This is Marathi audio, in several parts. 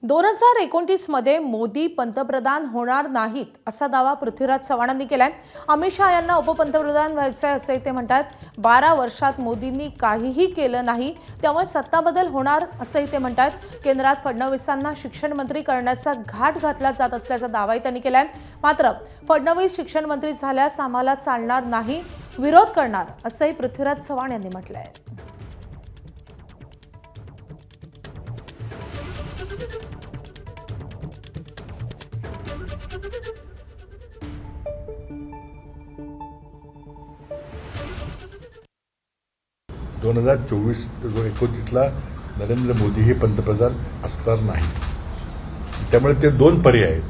2029 मध्ये मोदी पंतप्रधान होणार नाहीत असा दावा पृथ्वीराज चव्हाणांनी केलाय। अमित शहा यांना उपपंतप्रधान व्हायचे असे ते म्हणतात। 12 वर्षात मोदींनी काहीही केलं नाही, त्यामुळे सत्ता बदल होणार असंही ते म्हणतात। केंद्रात फडणवीसांना शिक्षण मंत्री करण्याचा घाट घातला जात असल्याचा दावाही त्यांनी केलाय। मात्र फडणवीस शिक्षण मंत्री झाल्यास आम्हाला चालणार नाही, विरोध करणार असंही पृथ्वीराज चव्हाण यांनी म्हटलंय। दोन 2024-29ला नरेंद्र मोदी हे पंतप्रधान असणार नाही। त्यामुळे ते दोन पर्याय आहेत।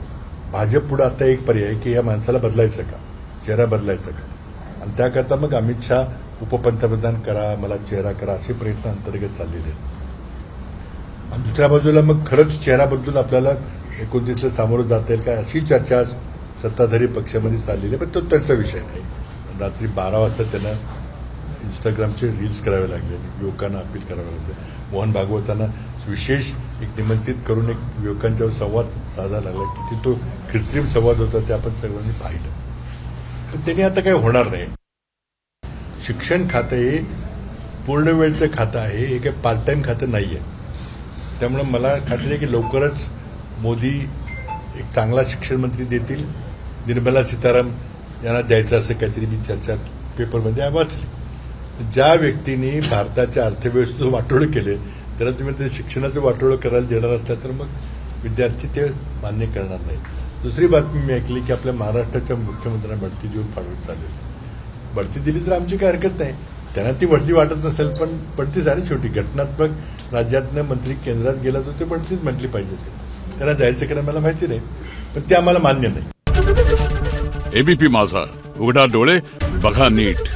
भाजप पुढे आता एक पर्याय की या माणसाला बदलायचं का, चेहरा बदलायचा का, आणि त्याकरता मग अमित शहा उपपंतप्रधान करा, मला चेहरा करा असे प्रयत्न अंतर्गत चाललेले आहेत। आणि दुसऱ्या बाजूला मग खरंच चेहरा बदलून आपल्याला 29ला सामोरं जाता येईल का अशी चर्चा सत्ताधारी पक्षामध्ये चाललेली आहे। पण तो त्यांचा विषय नाही। रात्री 12 वाजता त्यांना इंस्टाग्रामचे रील्स करावे लागले, युवकांना अपील करावे लागले। मोहन भागवतांना विशेष एक निमंत्रित करून एक युवकांच्यावर संवाद साधा लागला। किती तो कृत्रिम संवाद होता ते आपण सर्वांनी पाहिलं। पण त्यांनी आता काही होणार नाही। शिक्षण खातं हे पूर्ण वेळचं खातं आहे, हे काही पार्ट टाइम खातं नाही आहे। त्यामुळे मला खात्री आहे की लवकरच मोदी एक चांगला शिक्षण मंत्री देतील। निर्मला सीतारामन यांना द्यायचं असं काहीतरी मी चर्चा पेपरमध्ये वाचली। ज्या व्यक्तींनी भारताच्या अर्थव्यवस्थेचं वाटोळं केले त्याला तुम्ही ते शिक्षणाचं वाटोळं करायला देणार असला तर मग विद्यार्थी ते मान्य करणार नाही। दुसरी बातमी मी ऐकली की आपल्या महाराष्ट्राच्या मुख्यमंत्र्यांना बढती देऊन पाठवून चालेल। बढती दिली तर आमची काही हरकत नाही, त्यांना ती बढती वाटत नसेल, पण बढती झाली शेवटी घटनात्मक राज्यातनं मंत्री केंद्रात गेला तर ते बढतीच म्हटली पाहिजे। त्यांना जायचं की नाही मला माहिती नाही, पण ते आम्हाला मान्य नाही। एबीपी माझा, उघडा डोळे बघा नीट।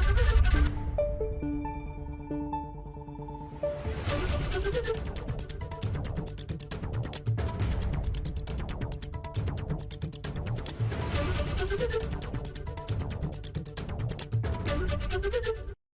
Thank you.